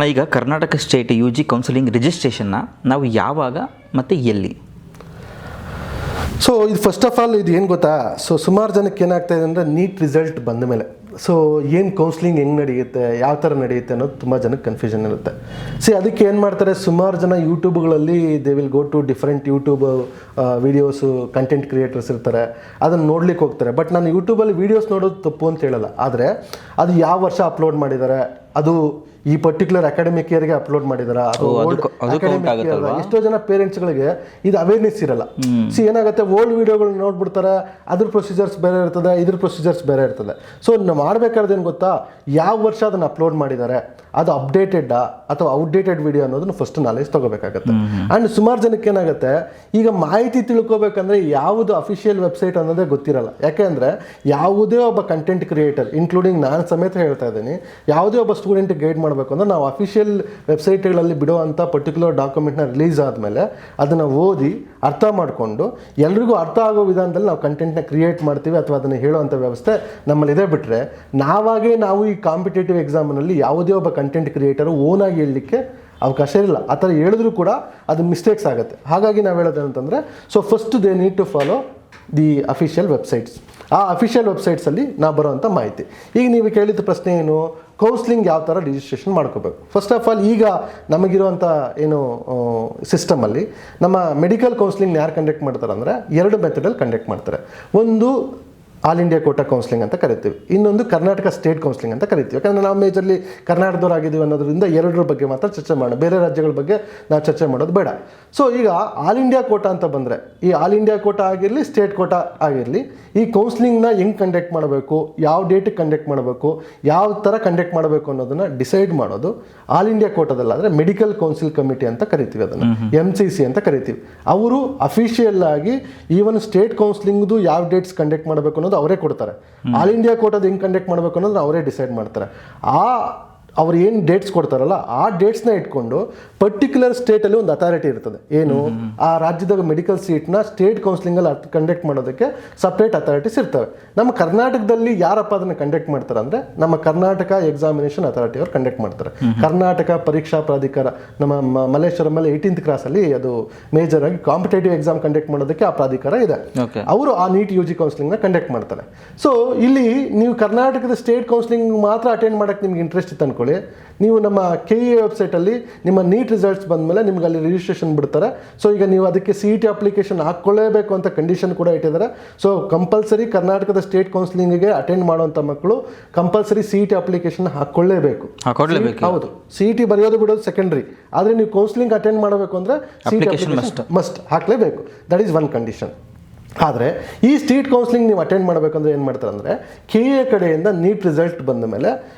ಈಗ Karnataka state U G counselling ರಿಜಿಸ್ಟ್ರೇಷನ್ನ ನಾವು ಯಾವಾಗ ಮತ್ತು ಎಲ್ಲಿ? ಸೊ ಇದು ಫಸ್ಟ್ ಆಫ್ ಆಲ್ ಇದು ಏನು ಗೊತ್ತಾ, ಸೊ ಸುಮಾರು ಜನಕ್ಕೆ ಏನಾಗ್ತಾ ಇದೆ ಅಂದರೆ ನೀಟ್ ರಿಸಲ್ಟ್ ಬಂದ ಮೇಲೆ ಸೊ ಏನು ಕೌನ್ಸ್ಲಿಂಗ್ ಹೆಂಗೆ ನಡೆಯುತ್ತೆ, ಯಾವ ಥರ ನಡೆಯುತ್ತೆ ಅನ್ನೋದು ತುಂಬ ಜನಕ್ಕೆ ಕನ್ಫ್ಯೂಷನ್ ಇರುತ್ತೆ. ಅದಕ್ಕೆ ಏನು ಮಾಡ್ತಾರೆ, ಸುಮಾರು ಜನ ಯೂಟ್ಯೂಬ್ಗಳಲ್ಲಿ they will go to different YouTube videos, content creators ಇರ್ತಾರೆ, ಅದನ್ನು ನೋಡ್ಲಿಕ್ಕೆ ಹೋಗ್ತಾರೆ. ಬಟ್ ನಾನು ಯೂಟ್ಯೂಬಲ್ಲಿ ವೀಡಿಯೋಸ್ ನೋಡೋದು ತಪ್ಪು ಅಂತ ಹೇಳಲ್ಲ, ಆದರೆ ಅದು ಯಾವ ವರ್ಷ ಅಪ್ಲೋಡ್ ಮಾಡಿದ್ದಾರೆ, ಅದು ಈ ಪರ್ಟಿಕ್ಯುಲರ್ ಅಕಾಡೆಮಿಕ್ ಇಯರ್ಗೆ ಅಪ್ಲೋಡ್ ಮಾಡಿದಾರ, ಎಷ್ಟೋ ಜನ ಪೇರೆಂಟ್ಸ್ಗಳಿಗೆ ಇದು ಅವೇರ್ನೆಸ್ ಇರಲ್ಲ. ಏನಾಗುತ್ತೆ, ಓಲ್ಡ್ ವಿಡಿಯೋಗಳು ನೋಡ್ಬಿಡ್ತಾರೆ, ಅದ್ರ ಪ್ರೊಸೀಜರ್ಸ್ ಬೇರೆ ಇರ್ತದೆ, ಇದ್ರ ಪ್ರೊಸೀಜರ್ಸ್ ಬೇರೆ ಇರ್ತದೆ. ಸೊ ನಾವು ಮಾಡಬೇಕಾದ್ರೆ ಏನು ಗೊತ್ತಾ, ಯಾವ ವರ್ಷ ಅದನ್ನು ಅಪ್ಲೋಡ್ ಮಾಡಿದ್ದಾರೆ, ಅದು ಅಪ್ಡೇಟೆಡ್ಡಾ ಅಥವಾ ಔಟ್ಡೇಟೆಡ್ ವಿಡಿಯೋ ಅನ್ನೋದನ್ನು ಫಸ್ಟ್ ನಾಲೆಜ್ ತೊಗೋಬೇಕಾಗತ್ತೆ. ಆ್ಯಂಡ್ ಸುಮಾರು ಜನಕ್ಕೆ ಏನಾಗುತ್ತೆ, ಈಗ ಮಾಹಿತಿ ತಿಳ್ಕೊಬೇಕಂದ್ರೆ ಯಾವುದು ಅಫಿಷಿಯಲ್ ವೆಬ್ಸೈಟ್ ಅನ್ನೋದೇ ಗೊತ್ತಿರಲ್ಲ. ಯಾಕೆಂದರೆ ಯಾವುದೇ ಒಬ್ಬ ಕಂಟೆಂಟ್ ಕ್ರಿಯೇಟರ್, ಇನ್ಕ್ಲೂಡಿಂಗ್ ನಾನು ಸಮೇತ ಹೇಳ್ತಾ ಇದ್ದೀನಿ, ಯಾವುದೇ ಒಬ್ಬ ಸ್ಟೂಡೆಂಟ್ಗೆ ಗೈಡ್ ಮಾಡಬೇಕು ಅಂದರೆ ನಾವು ಅಫಿಷಿಯಲ್ ವೆಬ್ಸೈಟ್ಗಳಲ್ಲಿ ಬಿಡುವಂಥ ಪರ್ಟಿಕ್ಯುಲರ್ ಡಾಕ್ಯುಮೆಂಟ್ನ ರಿಲೀಸ್ ಆದಮೇಲೆ ಅದನ್ನು ಓದಿ ಅರ್ಥ ಮಾಡಿಕೊಂಡು ಎಲ್ರಿಗೂ ಅರ್ಥ ಆಗೋ ವಿಧಾನದಲ್ಲಿ ನಾವು ಕಂಟೆಂಟ್ನ ಕ್ರಿಯೇಟ್ ಮಾಡ್ತೀವಿ ಅಥವಾ ಅದನ್ನು ಹೇಳುವಂಥ ವ್ಯವಸ್ಥೆ ನಮ್ಮಲ್ಲಿದೆ. ಬಿಟ್ಟರೆ ನಾವು ಈ ಕಾಂಪಿಟೇಟಿವ್ ಎಕ್ಸಾಮ್ನಲ್ಲಿ ಯಾವುದೇ ಒಬ್ಬ ಕಂಟೆಂಟ್ ಕ್ರಿಯೇಟರು ಓನಾಗಿ ಹೇಳಲಿಕ್ಕೆ ಅವಕಾಶ ಇರಲ್ಲ. ಆ ಥರ ಹೇಳಿದ್ರು ಕೂಡ ಅದು ಮಿಸ್ಟೇಕ್ಸ್ ಆಗುತ್ತೆ. ಹಾಗಾಗಿ ನಾವು ಹೇಳೋದು ಅಂತಂದರೆ, so first they need to follow the official websites. ಆ ಅಫಿಷಿಯಲ್ ವೆಬ್ಸೈಟ್ಸಲ್ಲಿ ನಾವು ಬರುವಂಥ ಮಾಹಿತಿ. ಈಗ ನೀವು ಕೇಳಿದ ಪ್ರಶ್ನೆ ಏನು, ಕೌನ್ಸ್ಲಿಂಗ್ ಯಾವ ಥರ ರಿಜಿಸ್ಟ್ರೇಷನ್ ಮಾಡ್ಕೋಬೇಕು. ಫಸ್ಟ್ ಆಫ್ ಆಲ್ ಈಗ ನಮಗಿರುವಂಥ ಏನು ಸಿಸ್ಟಮಲ್ಲಿ ನಮ್ಮ ಮೆಡಿಕಲ್ ಕೌನ್ಸ್ಲಿಂಗ್ ಯಾರು ಕಂಡಕ್ಟ್ ಮಾಡ್ತಾರೆ ಅಂದರೆ 2 ಮೆಥಡಲ್ಲಿ ಕಂಡಕ್ಟ್ ಮಾಡ್ತಾರೆ. ಒಂದು ಆಲ್ ಇಂಡಿಯಾ ಕೋಟಾ ಕೌನ್ಸ್ಲಿಂಗ್ ಅಂತ ಕರಿತೀವಿ, ಇನ್ನೊಂದು ಕರ್ನಾಟಕ ಸ್ಟೇಟ್ ಕೌನ್ಸ್ಲಿಂಗ್ ಅಂತ ಕರಿತೀವಿ. ಯಾಕಂದರೆ ನಾವು ಮೇಜರ್ಲಿ ಕರ್ನಾಟಕದವರಾಗಿದ್ದೀವಿ ಅನ್ನೋದ್ರಿಂದ 2 ಬಗ್ಗೆ ಮಾತ್ರ ಚರ್ಚೆ ಮಾಡೋಣ, ಬೇರೆ ರಾಜ್ಯಗಳ ಬಗ್ಗೆ ನಾವು ಚರ್ಚೆ ಮಾಡೋದು ಬೇಡ. ಸೊ ಈಗ ಆಲ್ ಇಂಡಿಯಾ ಕೋಟಾ ಅಂತ ಬಂದರೆ, ಈ ಆಲ್ ಇಂಡಿಯಾ ಕೋಟಾ ಆಗಿರಲಿ, ಸ್ಟೇಟ್ ಕೋಟಾ ಆಗಿರಲಿ, ಈ ಕೌನ್ಸ್ಲಿಂಗ್ನ ಹೆಂಗೆ ಕಂಡಕ್ಟ್ ಮಾಡಬೇಕು, ಯಾವ ಡೇಟಿಗೆ ಕಂಡಕ್ಟ್ ಮಾಡಬೇಕು, ಯಾವ ಥರ ಕಂಡಕ್ಟ್ ಮಾಡಬೇಕು ಅನ್ನೋದನ್ನು ಡಿಸೈಡ್ ಮಾಡೋದು ಆಲ್ ಇಂಡಿಯಾ ಕೋಟಾದಲ್ಲಾದರೆ ಮೆಡಿಕಲ್ ಕೌನ್ಸಿಲ್ ಕಮಿಟಿ ಅಂತ ಕರಿತೀವಿ, ಅದನ್ನು MCC ಅಂತ ಕರಿತೀವಿ. ಅವರು ಅಫಿಷಿಯಲ್ ಆಗಿ ಈವನ್ ಸ್ಟೇಟ್ ಕೌನ್ಸ್ಲಿಂಗ್ದು ಯಾವ ಡೇಟ್ಸ್ ಕಂಡಕ್ಟ್ ಮಾಡಬೇಕು ಅನ್ನೋದು ಅವರೇ ಕೊಡ್ತಾರೆ. ಆಲ್ ಇಂಡಿಯಾ ಕೋಟಾದ ಹೆಂಗೆ ಕಂಡಕ್ಟ್ ಮಾಡಬೇಕು ಅನ್ನೋದು ಅವರೇ ಡಿಸೈಡ್ ಮಾಡ್ತಾರೆ. ಅವ್ರು ಏನು ಡೇಟ್ಸ್ ಕೊಡ್ತಾರಲ್ಲ ಆ ಡೇಟ್ಸ್ನ ಇಟ್ಕೊಂಡು ಪರ್ಟಿಕ್ಯುಲರ್ ಸ್ಟೇಟಲ್ಲಿ ಒಂದು ಅಥಾರಿಟಿ ಇರ್ತದೆ, ಏನು ಆ ರಾಜ್ಯದ ಮೆಡಿಕಲ್ ಸೀಟ್ನ ಸ್ಟೇಟ್ ಕೌನ್ಸಿಲಿಂಗಲ್ಲಿ ಕಂಡಕ್ಟ್ ಮಾಡೋದಕ್ಕೆ ಸಪ್ರೇಟ್ ಅಥಾರಿಟೀಸ್ ಇರ್ತವೆ. ನಮ್ಮ ಕರ್ನಾಟಕದಲ್ಲಿ ಯಾರಪ್ಪ ಅದನ್ನು ಕಂಡಕ್ಟ್ ಮಾಡ್ತಾರೆ ಅಂದರೆ ನಮ್ಮ ಕರ್ನಾಟಕ ಎಕ್ಸಾಮಿನೇಷನ್ ಅಥಾರಿಟಿ ಅವ್ರು ಕಂಡಕ್ಟ್ ಮಾಡ್ತಾರೆ. ಕರ್ನಾಟಕ ಪರೀಕ್ಷಾ ಪ್ರಾಧಿಕಾರ ನಮ್ಮ ಮಲ್ಲೇಶ್ವರಮಲ್ಲಿ 18th ಕ್ರಾಸಲ್ಲಿ ಅದು ಮೇಜರ್ ಆಗಿ ಕಾಂಪಿಟೇಟಿವ್ ಎಕ್ಸಾಮ್ ಕಂಡಕ್ಟ್ ಮಾಡೋದಕ್ಕೆ ಆ ಪ್ರಾಧಿಕಾರ ಇದೆ. ಅವರು ಆ ನೀಟ್ UG ಕೌನ್ಸಿಲಿಂಗ್ನ ಕಂಡಕ್ಟ್ ಮಾಡ್ತಾರೆ. ಸೊ ಇಲ್ಲಿ ನೀವು ಕರ್ನಾಟಕದ ಸ್ಟೇಟ್ ಕೌನ್ಸಿಲಿಂಗ್ ಮಾತ್ರ ಅಟೆಂಡ್ ಮಾಡೋಕ್ಕೆ ನಿಮ್ಗೆ ಇಂಟ್ರೆಸ್ಟ್ ಇತ್ತು ಅನ್ಕೊಳ್ಳಿ, ನೀವು ನಮ್ಮ KEA ವೆಬ್ಸೈಟಲ್ಲಿ ನಿಮ್ಮ ನೀಟ್ ರಿಸಲ್ಟ್ಸ್ ಬಂದಮೇಲೆ ನಿಮ್ಗೆ ಅಲ್ಲಿ ರಿಜಿಸ್ಟ್ರೇಷನ್ ಬಿಡ್ತಾರೆ. ಸೊ ಈಗ ನೀವು ಅದಕ್ಕೆ CET ಅಪ್ಲಿಕೇಶನ್ ಹಾಕ್ಕೊಳ್ಳೇಬೇಕು ಅಂತ ಕಂಡೀಷನ್ ಕೂಡ ಇಟ್ಟಿದ್ದಾರೆ. ಸೊ ಕಂಪಲ್ಸರಿ ಕರ್ನಾಟಕದ ಸ್ಟೇಟ್ ಕೌನ್ಸಿಲಿಂಗ್ಗೆ ಅಟೆಂಡ್ ಮಾಡುವಂಥ ಮಕ್ಕಳು ಕಂಪಲ್ಸರಿ CET ಅಪ್ಲಿಕೇಶನ್ ಹಾಕ್ಕೊಳ್ಳೇಬೇಕು. ಹೌದು, CET ಬರೆಯೋದು ಬಿಡೋದು ಸೆಕೆಂಡ್ರಿ, ಆದರೆ ನೀವು ಕೌನ್ಸಿಲಿಂಗ್ ಅಟೆಂಡ್ ಮಾಡಬೇಕು ಅಂದರೆ CET ಅಪ್ಲಿಕೇಶನ್ ಮಸ್ಟ್ ಹಾಕಲೇಬೇಕು. That is one condition. ಆದರೆ ಈ ಸ್ಟೇಟ್ ಕೌನ್ಸಿಲಿಂಗ್ ನೀವು ಅಟೆಂಡ್ ಮಾಡಬೇಕಂದ್ರೆ ಏನು ಮಾಡ್ತಾರೆ ಅಂದರೆ, KEA ಕಡೆಯಿಂದ ನೀಟ್ ರಿಸಲ್ಟ್ ಬಂದ ಮೇಲೆ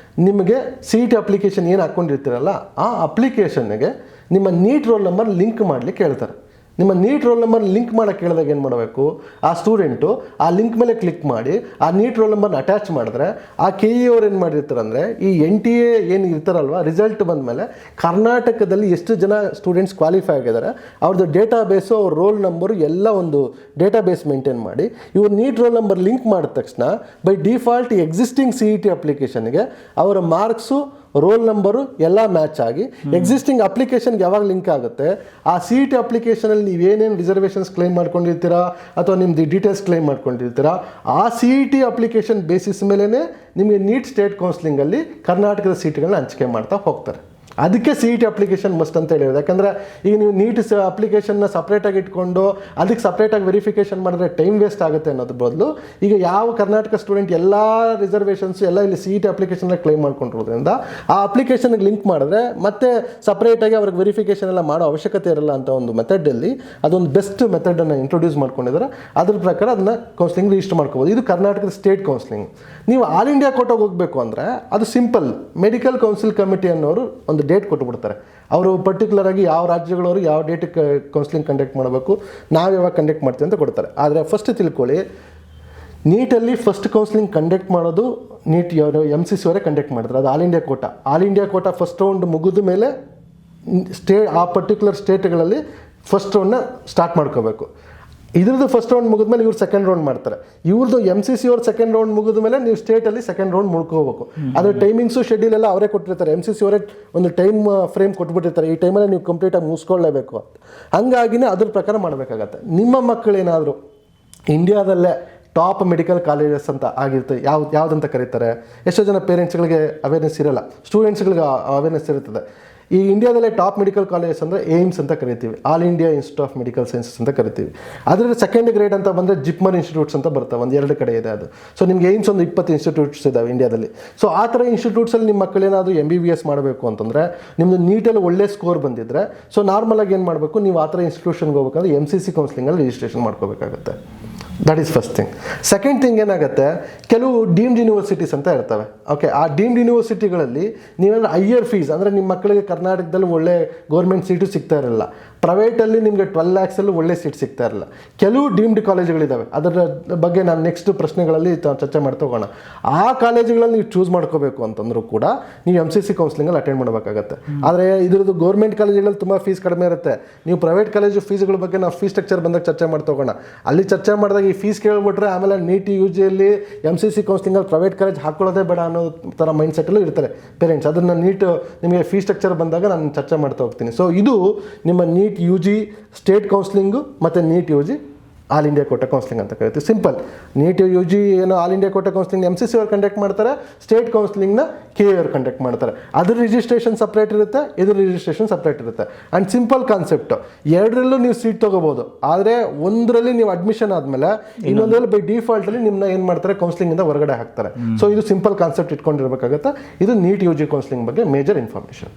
ನಿಮಗೆ CET ಅಪ್ಲಿಕೇಶನ್ ಏನು ಹಾಕ್ಕೊಂಡಿರ್ತೀರಲ್ಲ ಆ ಅಪ್ಲಿಕೇಶನ್ಗೆ ನಿಮ್ಮ ನೀಟ್ ರೋಲ್ ನಂಬರ್ ಲಿಂಕ್ ಮಾಡಲಿಕ್ಕೆ ಹೇಳ್ತಾರೆ. ನಿಮ್ಮ ನೀಟ್ ರೋಲ್ ನಂಬರ್ ಲಿಂಕ್ ಮಾಡೋಕ್ಕೆ ಹೇಳಿದಾಗ ಏನು ಮಾಡಬೇಕು, ಆ ಸ್ಟೂಡೆಂಟು ಆ ಲಿಂಕ್ ಮೇಲೆ ಕ್ಲಿಕ್ ಮಾಡಿ ಆ ನೀಟ್ ರೋಲ್ ನಂಬರ್ನ ಅಟ್ಯಾಚ್ ಮಾಡಿದ್ರೆ ಆ KEA ಅವ್ರು ಏನು ಮಾಡಿರ್ತಾರೆ ಅಂದರೆ, ಈ NTA ಏನು ಇರ್ತಾರಲ್ವ ರಿಸಲ್ಟ್ ಬಂದ ಮೇಲೆ ಕರ್ನಾಟಕದಲ್ಲಿ ಎಷ್ಟು ಜನ ಸ್ಟೂಡೆಂಟ್ಸ್ ಕ್ವಾಲಿಫೈ ಆಗಿದ್ದಾರೆ ಅವ್ರದ್ದು ಡೇಟಾಬೇಸು, ಅವ್ರ ರೋಲ್ ನಂಬರು ಎಲ್ಲ ಒಂದು ಡೇಟಾಬೇಸ್ ಮೇಂಟೈನ್ ಮಾಡಿ ಇವ್ರು ನೀಟ್ ರೋಲ್ ನಂಬರ್ ಲಿಂಕ್ ಮಾಡಿದ ತಕ್ಷಣ ಬೈ ಡಿಫಾಲ್ಟ್ ಎಕ್ಸಿಸ್ಟಿಂಗ್ CET ಅಪ್ಲಿಕೇಶನ್ಗೆ ಅವರ ಮಾರ್ಕ್ಸು, ರೋಲ್ ನಂಬರು ಎಲ್ಲ ಮ್ಯಾಚ್ ಆಗಿ ಎಕ್ಸಿಸ್ಟಿಂಗ್ ಅಪ್ಲಿಕೇಶನ್ಗೆ ಯಾವಾಗ ಲಿಂಕ್ ಆಗುತ್ತೆ, ಆ CET ಅಪ್ಲಿಕೇಶನಲ್ಲಿ ನೀವು ಏನೇನು ರಿಸರ್ವೇಷನ್ಸ್ ಕ್ಲೈಮ್ ಮಾಡ್ಕೊಂಡಿರ್ತೀರಾ ಅಥವಾ ನಿಮ್ಮದು ಡೀಟೇಲ್ಸ್ ಕ್ಲೈಮ್ ಮಾಡ್ಕೊಂಡಿರ್ತೀರಾ ಆ CET ಅಪ್ಲಿಕೇಶನ್ ಬೇಸಿಸ್ ಮೇಲೇ ನಿಮಗೆ ನೀಟ್ ಸ್ಟೇಟ್ ಕೌನ್ಸಿಲಿಂಗಲ್ಲಿ ಕರ್ನಾಟಕದ ಸೀಟ್ಗಳನ್ನ ಹಂಚಿಕೆ ಮಾಡ್ತಾ ಹೋಗ್ತಾರೆ. ಅದಕ್ಕೆ CET ಅಪ್ಲಿಕೇಶನ್ ಮಸ್ಟ್ ಅಂತ ಹೇಳಿರೋದು. ಯಾಕಂದರೆ ಈಗ ನೀವು ನೀಟ್ ಅಪ್ಲಿಕೇಶನ್ನ ಸಪ್ರೇಟಾಗಿ ಇಟ್ಕೊಂಡು ಅದಕ್ಕೆ ಸಪ್ರೇಟಾಗಿ ವೆರಿಫಿಕೇಷನ್ ಮಾಡಿದ್ರೆ ಟೈಮ್ ವೇಸ್ಟ್ ಆಗುತ್ತೆ ಅನ್ನೋದ್ರ ಬದಲು ಈಗ ಯಾವ ಕರ್ನಾಟಕ ಸ್ಟೂಡೆಂಟ್ ಎಲ್ಲ ರಿಸರ್ವೇಷನ್ಸು ಎಲ್ಲ ಇಲ್ಲಿ CET ಅಪ್ಲಿಕೇಶನ್ನ ಕ್ಲೈಮ್ ಮಾಡ್ಕೊಂಡಿರೋದ್ರಿಂದ ಆ ಅಪ್ಲಿಕೇಶನ್ಗೆ ಲಿಂಕ್ ಮಾಡಿದ್ರೆ ಮತ್ತೆ ಸಪ್ರೇಟಾಗಿ ಅವ್ರಿಗೆ ವೆರಿಫಿಕೇಷನ್ ಎಲ್ಲ ಮಾಡೋ ಅವಶ್ಯಕತೆ ಇರಲ್ಲ ಅಂತ ಒಂದು ಮೆಥಡಲ್ಲಿ ಅದೊಂದು ಬೆಸ್ಟ್ ಮೆಥಡನ್ನು ಇಂಟ್ರೊಡ್ಯೂಸ್ ಮಾಡ್ಕೊಂಡಿದ್ದಾರೆ. ಅದ್ರ ಪ್ರಕಾರ ಅದನ್ನು ಕೌನ್ಸಿಲಿಂಗ್ ರಿಜಿಸ್ಟರ್ ಮಾಡ್ಕೋಬೋದು. ಇದು ಕರ್ನಾಟಕದ ಸ್ಟೇಟ್ ಕೌನ್ಸಿಲಿಂಗ್. ನೀವು ಆಲ್ ಇಂಡಿಯಾ ಕೋಟಾಗೆ ಹೋಗಬೇಕು ಅಂದರೆ ಅದು ಸಿಂಪಲ್, ಮೆಡಿಕಲ್ ಕೌನ್ಸಿಲ್ ಕಮಿಟಿ ಅನ್ನೋರು ಒಂದು ಡೇಟ್ ಕೊಟ್ಟುಬಿಡ್ತಾರೆ. ಅವರು ಪರ್ಟಿಕ್ಯುಲರ್ ಆಗಿ ಯಾವ ರಾಜ್ಯಗಳವರು ಯಾವ ಡೇಟಿಗೆ ಕೌನ್ಸಿಲಿಂಗ್ ಕಂಡಕ್ಟ್ ಮಾಡಬೇಕು, ನಾವು ಯಾವಾಗ ಕಂಡಕ್ಟ್ ಮಾಡ್ತೀವಿ ಅಂತ ಕೊಡ್ತಾರೆ. ಆದರೆ ಫಸ್ಟ್ ತಿಳ್ಕೊಳ್ಳಿ, ನೀಟಲ್ಲಿ ಫಸ್ಟ್ ಕೌನ್ಸಿಲಿಂಗ್ ಕಂಡಕ್ಟ್ ಮಾಡೋದು ನೀಟ್ MCC ಅವರೇ ಕಂಡಕ್ಟ್ ಮಾಡ್ತಾರೆ. ಅದು all India Kota. All India Kota first round ಮುಗಿದ ಮೇಲೆ ಆ ಪರ್ಟಿಕ್ಯುಲರ್ ಸ್ಟೇಟ್ಗಳಲ್ಲಿ ಫಸ್ಟ್ ರೌಂಡ್ನ ಸ್ಟಾರ್ಟ್ ಮಾಡ್ಕೋಬೇಕು. ಇದ್ರದ್ದು ಫಸ್ಟ್ ರೌಂಡ್ ಮುಗಿದ್ಮೇಲೆ ಇವ್ರು ಸೆಕೆಂಡ್ ರೌಂಡ್ ಮಾಡ್ತಾರೆ. ಇವ್ರದ್ದು MCC ಅವ್ರು ಸೆಕೆಂಡ್ ರೌಂಡ್ ಮುಗಿದ ಮೇಲೆ ನೀವು ಸ್ಟೇಟಲ್ಲಿ ಸೆಕೆಂಡ್ ರೌಂಡ್ ಮುಳ್ಕೋಬೇಕು. ಅದ್ರ ಟೈಮಿಂಗ್ಸು ಶೆಡ್ಯೂಲ್ ಎಲ್ಲ ಅವರೇ ಕೊಟ್ಟಿರ್ತಾರೆ. MCC ಅವರೇ ಒಂದು ಟೈಮ್ ಫ್ರೇಮ್ ಕೊಟ್ಬಿಟ್ಟಿರ್ತಾರೆ, ಈ ಟೈಮಲ್ಲಿ ನೀವು ಕಂಪ್ಲೀಟಾಗಿ ಮುಗಿಸ್ಕೊಳ್ಳೇಬೇಕು ಅಂತ. ಹಂಗಾಗಿನೇ ಅದ್ರ ಪ್ರಕಾರ ಮಾಡಬೇಕಾಗತ್ತೆ. ನಿಮ್ಮ ಮಕ್ಕಳೇನಾದರೂ ಇಂಡಿಯಾದಲ್ಲೇ ಟಾಪ್ ಮೆಡಿಕಲ್ ಕಾಲೇಜಸ್ ಅಂತ ಆಗಿರುತ್ತೆ, ಯಾವುದಂತ ಕರೀತಾರೆ, ಎಷ್ಟೋ ಜನ ಪೇರೆಂಟ್ಸ್ಗಳಿಗೆ ಅವೇರ್ನೆಸ್ ಇರಲ್ಲ, ಸ್ಟೂಡೆಂಟ್ಸ್ಗಳಿಗೆ ಅವೇರ್ನೆಸ್ ಇರುತ್ತದೆ. ಈ ಇಂಡಿಯಾದಲ್ಲೇ ಟಾಪ್ ಮೆಡಿಕಲ್ ಕಾಲೇಜಸ್ ಅಂದರೆ ಏಮ್ಸ್ ಅಂತ ಕರಿತೀವಿ, all India institute of medical sciences ಅಂತ ಕರಿತೀವಿ. ಅದರಲ್ಲಿ ಸೆಕೆಂಡ್ ಗ್ರೇಡ್ ಅಂತ ಬಂದರೆ ಜಿಪ್ಮರ್ ಇನ್ಸ್ಟಿಟ್ಯೂಟ್ಸ್ ಅಂತ ಬರ್ತವೆ, ಒಂದು 2 ಕಡೆ ಇದೆ ಅದು. ಸೊ ನಿಮಗೆ ಏಮ್ಸ್ ಒಂದು 20 ಇನ್ಸ್ಟಿಟ್ಯೂಟ್ಸ್ ಇದ್ದಾವೆ ಇಂಡಿಯಾದಲ್ಲಿ. ಸೊ ಆ ಥರ ಇನ್ಸ್ಟಿಟ್ಯೂಟ್ಸಲ್ಲಿ ನಿಮ್ಮ ಮಕ್ಕಳೇನಾದರೂ MBBS ಮಾಡಬೇಕು ಅಂತಂದರೆ ನಿಮ್ಮದು ನೀಟಲ್ಲಿ ಒಳ್ಳೆ ಸ್ಕೋರ್ ಬಂದಿದ್ದರೆ, ಸೊ ನಾರ್ಮಲಾಗಿ ಏನು ಮಾಡಬೇಕು, ನೀವು ಆ ಥರ ಇನ್ಸ್ಟಿಟ್ಯೂಷನ್ಗೆ ಹೋಗ್ಬೇಕಂದ್ರೆ MCC ಕೌನ್ಸಿಲಿಂಗಲ್ಲಿ ರಿಜಿಸ್ಟ್ರೇಷನ್ ಮಾಡ್ಕೋಬೇಕಾಗುತ್ತೆ. That is first thing. Second thing ಏನಾಗುತ್ತೆ, ಕೆಲವು ಡೀಮ್ಡ್ ಯೂನಿವರ್ಸಿಟೀಸ್ ಅಂತ ಇರ್ತವೆ. ಓಕೆ, ಆ ಡೀಮ್ಡ್ ಯೂನಿವರ್ಸಿಟಿಗಳಲ್ಲಿ ನೀವೇನಾದ್ರು ಹೈಯರ್ ಫೀಸ್ ಅಂದರೆ ನಿಮ್ಮ ಮಕ್ಕಳಿಗೆ ಕರ್ನಾಟಕದಲ್ಲಿ ಒಳ್ಳೆ ಗೌರ್ಮೆಂಟ್ ಸೀಟು ಸಿಗ್ತಾ ಇರಲ್ಲ, ಪ್ರೈವೇಟಲ್ಲಿ ನಿಮಗೆ 12 lakhsಲ್ಲಿ ಒಳ್ಳೆ ಸೀಟ್ ಸಿಗ್ತಾ ಇರಲ್ಲ. ಕೆಲವು ಡೀಮ್ಡ್ ಕಾಲೇಜುಗಳಿದ್ದಾವೆ, ಅದರ ಬಗ್ಗೆ ನಾನು ನೆಕ್ಸ್ಟ್ ಪ್ರಶ್ನೆಗಳಲ್ಲಿ ಚರ್ಚೆ ಮಾಡ್ತಾ ಹೋಗೋಣ. ಆ ಕಾಲೇಜುಗಳಲ್ಲಿ ನೀವು ಚೂಸ್ ಮಾಡ್ಕೋಬೇಕು ಅಂತಂದ್ರೂ ಕೂಡ ನೀವು MCC ಕೌನ್ಸಿಲಿಂಗಲ್ಲಿ ಅಟೆಂಡ್ ಮಾಡಬೇಕಾಗತ್ತೆ. ಆದರೆ ಇದ್ರದ್ದು ಗೌರ್ಮೆಂಟ್ ಕಾಲೇಜುಗಳಲ್ಲಿ ತುಂಬ ಫೀಸ್ ಕಡಿಮೆ ಇರುತ್ತೆ. ನೀವು ಪ್ರೈವೇಟ್ ಕಾಲೇಜು ಫೀಸ್ಗಳ ಬಗ್ಗೆ ನಾವು ಫೀಸ್ ಸ್ಟ್ರಕ್ಚರ್ ಬಂದಾಗ ಚರ್ಚೆ ಮಾಡ್ತಾ ಹೋಗೋಣ. ಅಲ್ಲಿ ಚರ್ಚೆ ಮಾಡಿದಾಗ ಈ ಫೀಸ್ ಕೇಳ್ಬಿಟ್ರೆ ಆಮೇಲೆ ನೀಟ್ UGಯಲ್ಲಿ MCC ಕೌನ್ಸಿಲಿಂಗಲ್ಲಿ ಪ್ರೈವೇಟ್ ಕಾಲೇಜ್ ಹಾಕೊಳ್ಳೋದೇ ಬೇಡ ಅನ್ನೋ ಥರ ಮೈಂಡ್ ಸೆಟ್ಟಲ್ಲೂ ಇರ್ತಾರೆ ಪೇರೆಂಟ್ಸ್. ಅದನ್ನು ನೀಟ್ ನಿಮಗೆ ಫೀಸ್ ಸ್ಟ್ರಕ್ಚರ್ ಬಂದಾಗ ನಾನು ಚರ್ಚೆ ಮಾಡ್ತಾ ಹೋಗ್ತೀನಿ. ಸೊ ಇದು ನಿಮ್ಮ ನೀಟ್ UG ಸ್ಟೇಟ್ ಕೌನ್ಸಿಲಿಂಗು ಮತ್ತು NEET UG all India quota counselling ಅಂತ ಕರಿತೀವಿ. ಸಿಂಪಲ್, ನೀಟ್ UG ಏನೋ all India quota counselling MCC ಅವ್ರು ಕಂಡಕ್ಟ್ ಮಾಡ್ತಾರೆ, ಸ್ಟೇಟ್ ಕೌನ್ಸಿಲಿಂಗ್ನ KA ಅವ್ರು ಕಂಡಕ್ಟ್ ಮಾಡ್ತಾರೆ. ಅದ್ರ ರಿಜಿಸ್ಟ್ರೇಷನ್ ಸಪ್ರೇಟ್ ಇರುತ್ತೆ, ಇದ್ರ ರಿಜಿಸ್ಟ್ರೇಷನ್ ಸಪ್ರೇಟ್ ಇರುತ್ತೆ. ಆ್ಯಂಡ್ ಸಿಂಪಲ್ ಕಾನ್ಸೆಪ್ಟು, ಎರಡರಲ್ಲೂ ನೀವು ಸೀಟ್ ತೊಗೋಬೋದು. ಆದರೆ ಒಂದರಲ್ಲಿ ನೀವು ಅಡ್ಮಿಷನ್ ಆದಮೇಲೆ ಇನ್ನೊಂದರಲ್ಲಿ ಬೈ ಡಿಫಾಲ್ಟಲ್ಲಿ ನಿಮ್ಮನ್ನ ಏನು ಮಾಡ್ತಾರೆ, ಕೌನ್ಸಿಲಿಂಗಿಂದ ಹೊರಗಡೆ ಹಾಕ್ತಾರೆ. ಸೊ ಇದು ಸಿಂಪಲ್ ಕಾನ್ಸೆಪ್ಟ್ ಇಟ್ಕೊಂಡಿರ್ಬೇಕಾಗುತ್ತೆ. ಇದು ನೀಟ್ UG ಕೌನ್ಸಿಲಿಂಗ್ ಬಗ್ಗೆ ಮೇಜರ್ ಇನ್ಫಾರ್ಮೇಷನ್.